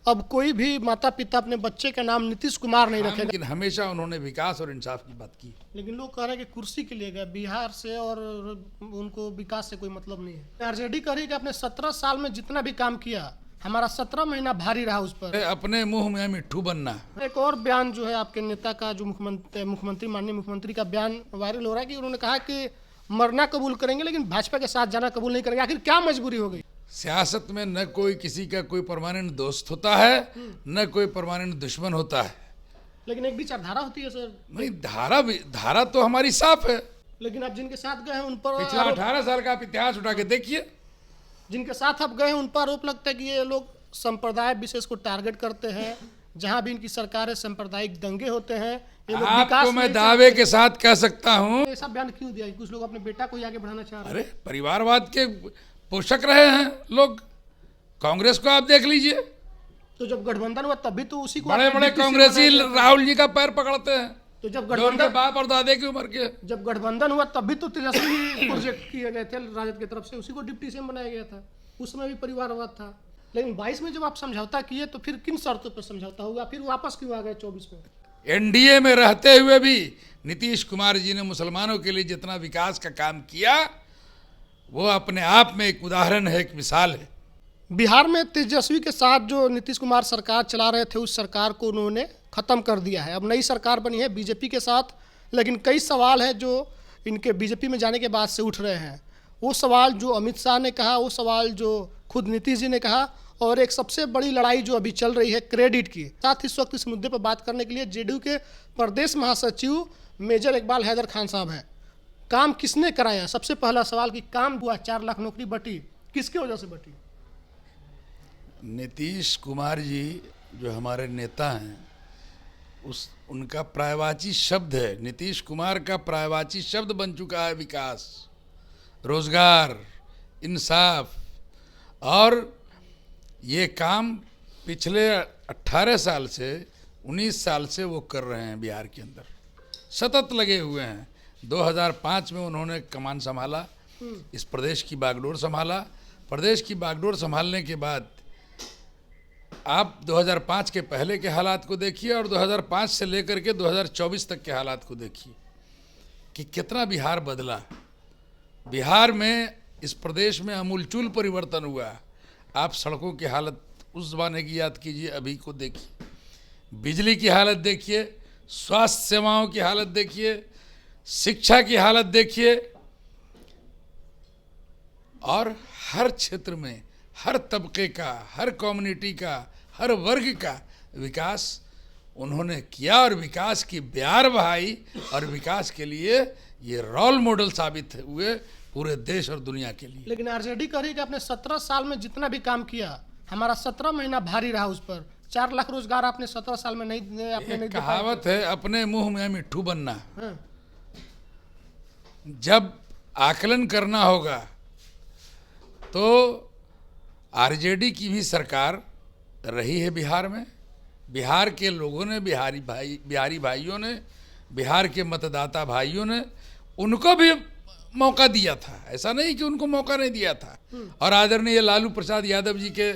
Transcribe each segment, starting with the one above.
अब कोई भी माता पिता अपने बच्चे का नाम नीतीश कुमार नहीं रखेगा। लेकिन हमेशा उन्होंने विकास और इंसाफ की बात की। लेकिन लोग कह रहे हैं कि कुर्सी के लिए गए बिहार से और उनको विकास से कोई मतलब नहीं है। आरजेडी कह रही है कि अपने 17 साल में जितना भी काम किया, हमारा 17 महीना भारी रहा उस पर। अपने मुंह में मिट्ठू बनना। एक और बयान जो है आपके नेता का, जो मुख्यमंत्री माननीय मुख्यमंत्री का बयान वायरल हो रहा है कि उन्होंने कहा कि मरना कबूल करेंगे लेकिन भाजपा के साथ जाना कबूल नहीं करेंगे। आखिर क्या मजबूरी हो गई? सियासत में न कोई किसी का कोई परमानेंट दोस्त होता है, न कोई परमानेंट दुश्मन होता है। लेकिन एक विचारधारा होती है सर। नहीं, धारा तो हमारी साफ है। लेकिन आप जिनके साथ गए हैं उन पर पिछला 18 साल का आप इतिहास उठा के देखिए। जिनके साथ आप गए हैं उन पर आरोप लगता है कि ये लोग संप्रदाय विशेष को टारगेट करते हैं। जहां भी इनकी सरकार है सांप्रदायिक दंगे होते हैं। ये लोग आपको मैं दावे के साथ कह सकता हूं। ऐसा बयान क्यों दिया? कुछ लोग अपने बेटा को ही आगे बढ़ाना चाह रहे हैं। अरे परिवारवाद के पोषक रहे हैं लोग। कांग्रेस को आप देख लीजिए, तो जब गठबंधन हुआ तब भी तो उसी को बड़े बड़े कांग्रेसी राहुल जी का पैर पकड़ते हैं। तो जब उनके गठबंधन बाप और दादे की उम्र के, जब गठबंधन हुआ तब भी तो तेजस्वी प्रोजेक्ट किए गए थे राजद की तरफ से, उसी को डिप्टी सीएम बनाया गया था। उस समय भी परिवारवाद था। लेकिन 22 में जब आप समझौता किए तो फिर किन शर्तों पर समझौता हुआ? फिर वापस क्यों आ गए 24 में? एनडीए में रहते हुए भी नीतीश कुमार जी ने मुसलमानों के लिए जितना विकास का काम किया, वो अपने आप में एक उदाहरण है, एक मिसाल है। बिहार में तेजस्वी के साथ जो नीतीश कुमार सरकार चला रहे थे, उस सरकार को उन्होंने ख़त्म कर दिया है। अब नई सरकार बनी है बीजेपी के साथ। लेकिन कई सवाल हैं जो इनके बीजेपी में जाने के बाद से उठ रहे हैं। वो सवाल जो अमित शाह ने कहा, वो सवाल जो खुद नीतीश जी ने कहा, और एक सबसे बड़ी लड़ाई जो अभी चल रही है क्रेडिट की। साथ ही इस वक्त इस मुद्दे पर बात करने के लिए जेडीयू के प्रदेश महासचिव मेजर इकबाल हैदर खान साहब हैं। काम किसने कराया? सबसे पहला सवाल कि काम हुआ, 4 लाख नौकरी बटी, किसकी वजह से बटी? नीतीश कुमार जी जो हमारे नेता हैं, उनका पर्यायवाची शब्द है, नीतीश कुमार का पर्यायवाची शब्द बन चुका है विकास, रोजगार, इंसाफ। और ये काम पिछले 18 साल से 19 साल से वो कर रहे हैं। बिहार के अंदर सतत लगे हुए हैं। 2005 में उन्होंने कमान संभाला, इस प्रदेश की बागडोर संभाला। प्रदेश की बागडोर संभालने के बाद आप 2005 के पहले के हालात को देखिए और 2005 से लेकर के 2024 तक के हालात को देखिए कि कितना बिहार बदला। बिहार में, इस प्रदेश में आमूलचूल परिवर्तन हुआ। आप सड़कों की हालत उस ज़माने की याद कीजिए, अभी को देखिए। बिजली की हालत देखिए, स्वास्थ्य सेवाओं की हालत देखिए, शिक्षा की हालत देखिए, और हर क्षेत्र में, हर तबके का, हर कम्युनिटी का, हर वर्ग का विकास उन्होंने किया। और विकास की ब्यार बहाई और विकास के लिए ये रोल मॉडल साबित हुए पूरे देश और दुनिया के लिए। लेकिन आरजेडी कह रही है कि अपने 17 साल में जितना भी काम किया, हमारा 17 महीना भारी रहा उस पर। 4 लाख रोजगार आपने 17 साल में नहीं कहावत है, अपने मुंह में मिट्ठू बनना। हाँ। जब आकलन करना होगा तो आरजेडी की भी सरकार रही है बिहार में। बिहार के लोगों ने, बिहारी भाइयों ने, बिहार के मतदाता भाइयों ने उनको भी मौका दिया था। ऐसा नहीं कि उनको मौका नहीं दिया था। और आदरणीय लालू प्रसाद यादव जी के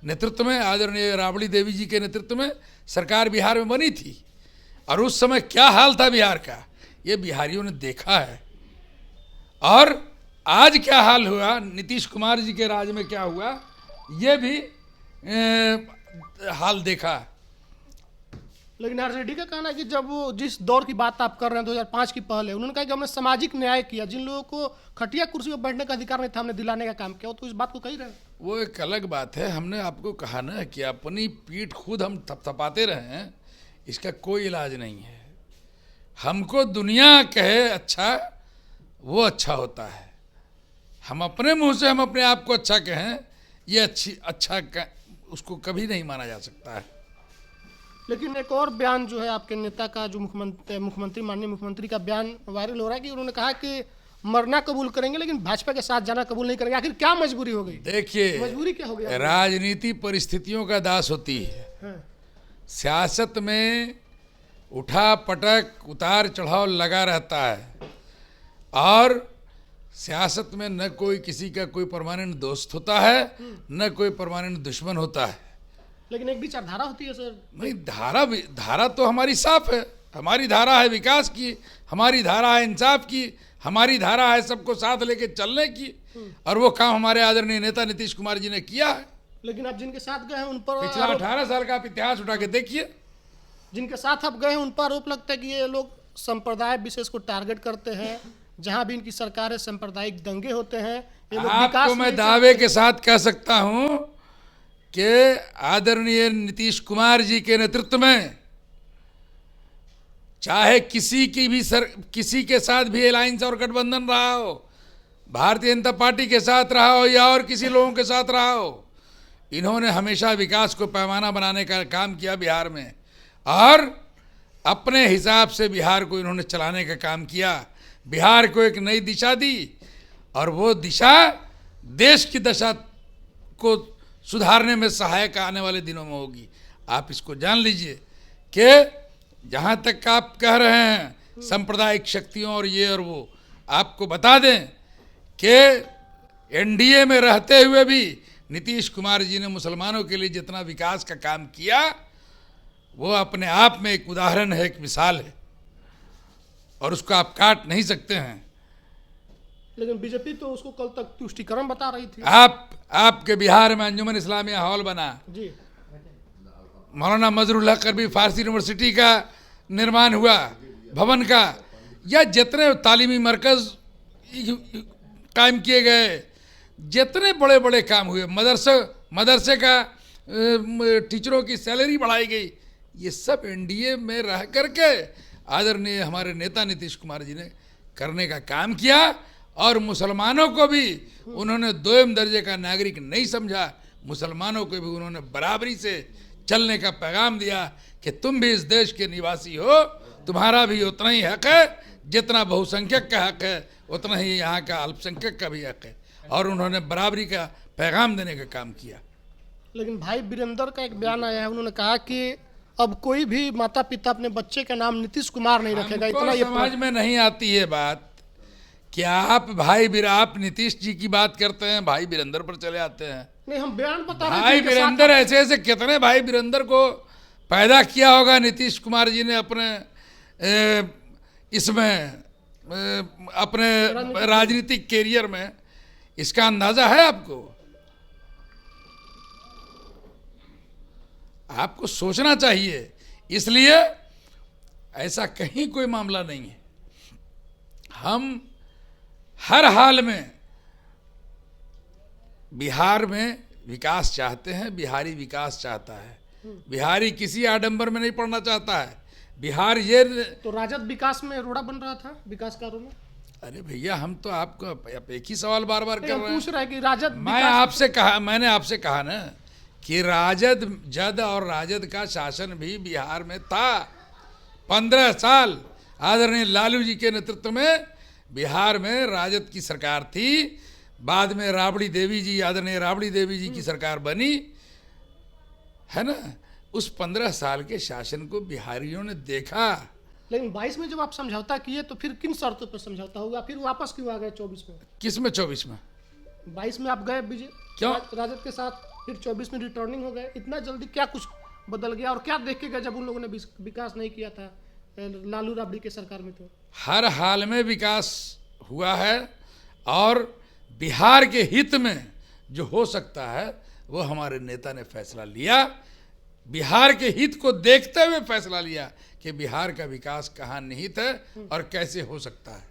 नेतृत्व में, आदरणीय राबड़ी देवी जी के नेतृत्व में सरकार बिहार में बनी थी। और उस समय क्या हाल था बिहार का, ये बिहारियों ने देखा है। और आज क्या हाल हुआ, नीतीश कुमार जी के राज में क्या हुआ, ये भी हाल देखा। लेकिन आरजेडी का कहना है कि जब वो जिस दौर की बात आप कर रहे हैं 2005 की पहले, उन्होंने कहा कि हमने सामाजिक न्याय किया। जिन लोगों को खटिया कुर्सी पर बैठने का अधिकार नहीं था, हमने दिलाने का काम किया। तो इस बात को कही रहे हैं। वो एक अलग बात है। हमने आपको कहा ना कि अपनी पीठ खुद हम थपथपाते रहे हैं, इसका कोई इलाज नहीं है। हमको दुनिया कहे अच्छा, वो अच्छा होता है। हम अपने मुंह से हम अपने आप को अच्छा कहें, ये उसको कभी नहीं माना जा सकता है। लेकिन एक और बयान जो है आपके नेता का, जो मुख्यमंत्री माननीय मुख्यमंत्री का बयान वायरल हो रहा है कि उन्होंने कहा कि मरना कबूल करेंगे लेकिन भाजपा के साथ जाना कबूल नहीं करेंगे। आखिर क्या मजबूरी हो गई? देखिए, मजबूरी क्या हो गई? राजनीति परिस्थितियों का दास होती है। हाँ। सियासत में उठा पटक, उतार चढ़ाव लगा रहता है। और सियासत में न कोई किसी का कोई परमानेंट दोस्त होता है, न कोई परमानेंट दुश्मन होता है। लेकिन एक विचारधारा होती है सर। नहीं, धारा तो हमारी साफ है। हमारी धारा है विकास की, हमारी धारा है इंसाफ की, हमारी धारा है सबको साथ लेके चलने की, और वो काम हमारे आदरणीय नेता नीतीश कुमार जी ने किया है। लेकिन आप जिनके साथ गए हैं उन पर पिछला 18 साल का आप इतिहास उठा के देखिए। जिनके साथ आप गए हैं उन पर आरोप लगता है कि ये लोग संप्रदाय विशेष को टारगेट करते हैं, जहां भी इनकी सरकार है सांप्रदायिक दंगे होते हैं। ये लोग विकास आपको मैं नहीं दावे के साथ कह सकता हूं कि आदरणीय नीतीश कुमार जी के नेतृत्व में चाहे किसी के साथ भी अलायंस और गठबंधन रहा हो, भारतीय जनता पार्टी के साथ रहा हो या और किसी लोगों के साथ रहा हो, इन्होंने हमेशा विकास को पैमाना बनाने का काम किया बिहार में, और अपने हिसाब से बिहार को इन्होंने चलाने का काम किया। बिहार को एक नई दिशा दी, और वो दिशा देश की दशा को सुधारने में सहायक आने वाले दिनों में होगी। आप इसको जान लीजिए कि जहाँ तक आप कह रहे हैं सांप्रदायिक शक्तियों और ये और वो, आपको बता दें कि एनडीए में रहते हुए भी नीतीश कुमार जी ने मुसलमानों के लिए जितना विकास का काम किया, वो अपने आप में एक उदाहरण है, एक मिसाल है, और उसको आप काट नहीं सकते हैं। लेकिन बीजेपी तो उसको कल तक तुष्टीकरण बता रही थी। आपके बिहार में अंजुमन इस्लामिया हॉल बना जी, मौलाना मजरुल हक अरबी फारसी यूनिवर्सिटी का निर्माण हुआ भवन का, या जितने तालीमी मरकज कायम किए गए, जितने बड़े बड़े काम हुए, मदरसे का टीचरों की सैलरी बढ़ाई गई, ये सब एनडीए में रह करके आदरणीय हमारे नेता नीतीश कुमार जी ने करने का काम किया। और मुसलमानों को भी उन्होंने दोयम दर्जे का नागरिक नहीं समझा, मुसलमानों को भी उन्होंने बराबरी से चलने का पैगाम दिया कि तुम भी इस देश के निवासी हो, तुम्हारा भी उतना ही हक है जितना बहुसंख्यक का हक है, उतना ही यहाँ का अल्पसंख्यक का भी हक है, और उन्होंने बराबरी का पैगाम देने का काम किया। लेकिन भाई वीरेंद्र का एक बयान आया है, उन्होंने कहा कि अब कोई भी माता पिता अपने बच्चे का नाम नीतीश कुमार नहीं रखेगा। इतना ये समझ में नहीं आती है बात कि आप आप नीतीश जी की बात करते हैं, भाई वीरेंद्र पर चले आते हैं। नहीं, हम बयान बता रहे हैं। भाई वीरेंद्र ऐसे ऐसे कितने भाई वीरेंद्र को पैदा किया होगा नीतीश कुमार जी ने अपने इसमें अपने राजनीतिक कैरियर में, इसका अंदाजा है आपको? आपको सोचना चाहिए। इसलिए ऐसा कहीं कोई मामला नहीं है। हम हर हाल में बिहार में विकास चाहते हैं, बिहारी विकास चाहता है, बिहारी किसी आडंबर में नहीं पड़ना चाहता है। बिहार ये तो राजद विकास में रोड़ा बन रहा था विकास कार्यों में। अरे भैया, हम तो आपको एक ही सवाल बार बार कर रहे हैं। पूछ रहे हैं कि राजद, मैंने आपसे कहा ना कि जद और राजद का शासन भी बिहार में था। 15 साल आदरणीय लालू जी के नेतृत्व में बिहार में राजद की सरकार थी। बाद में आदरणीय राबड़ी देवी जी की सरकार बनी है ना। उस 15 साल के शासन को बिहारियों ने देखा। लेकिन 22 में जब आप समझौता किए तो फिर किन शर्तों पर समझौता होगा? फिर वापस क्यों आ गए 24 में? किस में 24 में? 22 में आप गए क्यों राजद के साथ, फिर 24 में रिटर्निंग हो गए। इतना जल्दी क्या कुछ बदल गया, और क्या देख के गए जब उन लोगों ने विकास नहीं किया था लालू राबड़ी के सरकार में? तो हर हाल में विकास हुआ है, और बिहार के हित में जो हो सकता है वो हमारे नेता ने फैसला लिया। बिहार के हित को देखते हुए फैसला लिया कि बिहार का विकास कहाँ निहित है और कैसे हो सकता है,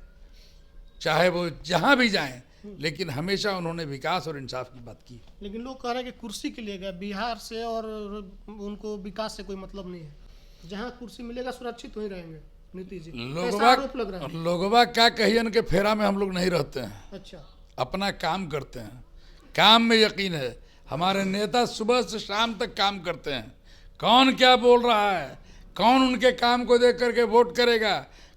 चाहे वो जहाँ भी जाएं, लेकिन हमेशा उन्होंने विकास और इंसाफ की बात की। लेकिन लोग कह रहे हैं कि कुर्सी के लिए गए बिहार से, और उनको विकास से कोई मतलब नहीं है। जहाँ कुर्सी मिलेगा सुरक्षित वहीं रहेंगे नीतीश जी। लोगों क्या कहियन के फेरा में हम लोग नहीं रहते हैं। अच्छा, अपना काम करते हैं, काम में यकीन है। हमारे नेता सुबह से शाम तक काम करते हैं। कौन क्या बोल रहा है, कौन उनके काम को देख करके वोट करेगा,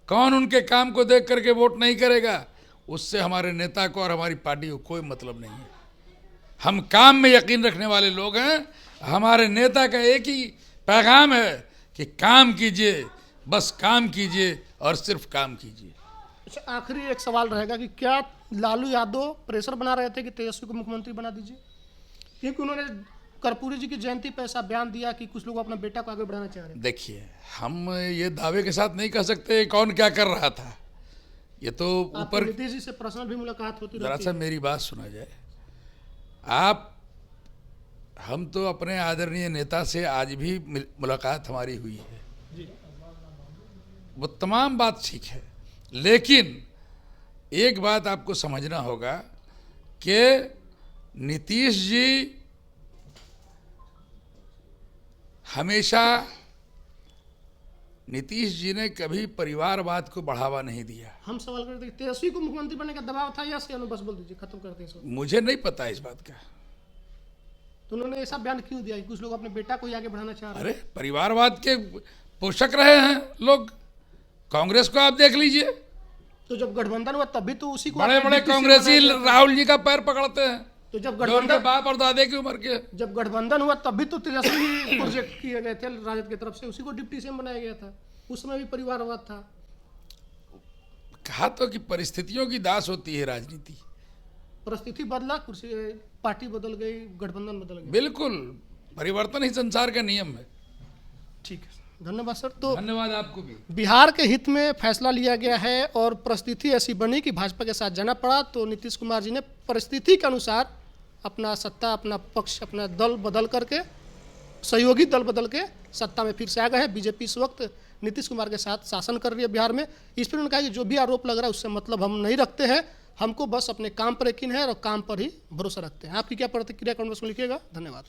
कौन उनके काम को देख करके वोट नहीं करेगा, उससे हमारे नेता को और हमारी पार्टी को कोई मतलब नहीं है। हम काम में यकीन रखने वाले लोग हैं। हमारे नेता का एक ही पैगाम है कि काम कीजिए, बस काम कीजिए और सिर्फ काम कीजिए। अच्छा, आखिरी एक सवाल रहेगा कि क्या लालू यादव प्रेशर बना रहे थे कि तेजस्वी को मुख्यमंत्री बना दीजिए? क्योंकि उन्होंने कर्पूरी जी की जयंती पे ऐसा बयान दिया कि कुछ लोग अपना बेटा को आगे बढ़ाना चाह रहे हैं। देखिए, हम ये दावे के साथ नहीं कह सकते कौन क्या कर रहा था। ये तो ऊपर, नीतीश जी से पर्सनल भी मुलाकात होती जरा रहती सा है। मेरी बात सुना जाए। हम तो अपने आदरणीय नेता से आज भी मुलाकात हमारी हुई है, जी। वो तमाम बात ठीक है, लेकिन एक बात आपको समझना होगा कि नीतीश जी हमेशा, नीतीश जी ने कभी परिवारवाद को बढ़ावा नहीं दिया। हम सवाल करते हैं तेजस्वी को मुख्यमंत्री बनने का दबाव था या से? बस बोल दीजिए, खत्म करते हैं इसको। मुझे नहीं पता इस बात का। तो उन्होंने ऐसा बयान क्यों दिया कि कुछ लोग अपने बेटा को ही आगे बढ़ाना चाह रहे अरे, परिवारवाद के पोषक रहे हैं लोग। कांग्रेस को आप देख लीजिए, हैं? तो जब गठबंधन हुआ तभी तो उसी को बड़े बड़े कांग्रेसी राहुल जी का पैर पकड़ते हैं, तो जब जो उनके गठबंधन बाप और दादे की उम्र के। जब गठबंधन हुआ तभी तो तेजस्वी प्रोजेक्ट किए गए थे राजद की तरफ से, उसी को डिप्टी सीएम बनाया गया था। उस समय भी परिवारवाद था। कहा तो कि परिस्थितियों की दास होती है राजनीति। परिस्थिति बदला, कुर्सी पार्टी बदल गई, गठबंधन बदल गया। बिल्कुल, परिवर्तन ही संसार का नियम है। ठीक है, धन्यवाद सर। तो धन्यवाद आपको भी। बिहार के हित में फैसला लिया गया है और परिस्थिति ऐसी बनी कि भाजपा के साथ जाना पड़ा, तो नीतीश कुमार जी ने परिस्थिति के अनुसार अपना सत्ता, अपना पक्ष, अपना दल बदल करके, सहयोगी दल बदल के सत्ता में फिर से आ गए हैं। बीजेपी इस वक्त नीतीश कुमार के साथ शासन कर रही है बिहार में। इस पर उन्होंने कहा कि जो भी आरोप लग रहा है उससे मतलब हम नहीं रखते हैं, हमको बस अपने काम पर यकीन है और काम पर ही भरोसा रखते हैं। आपकी क्या प्रतिक्रिया कमेंट बॉक्स में लिखिएगा। धन्यवाद।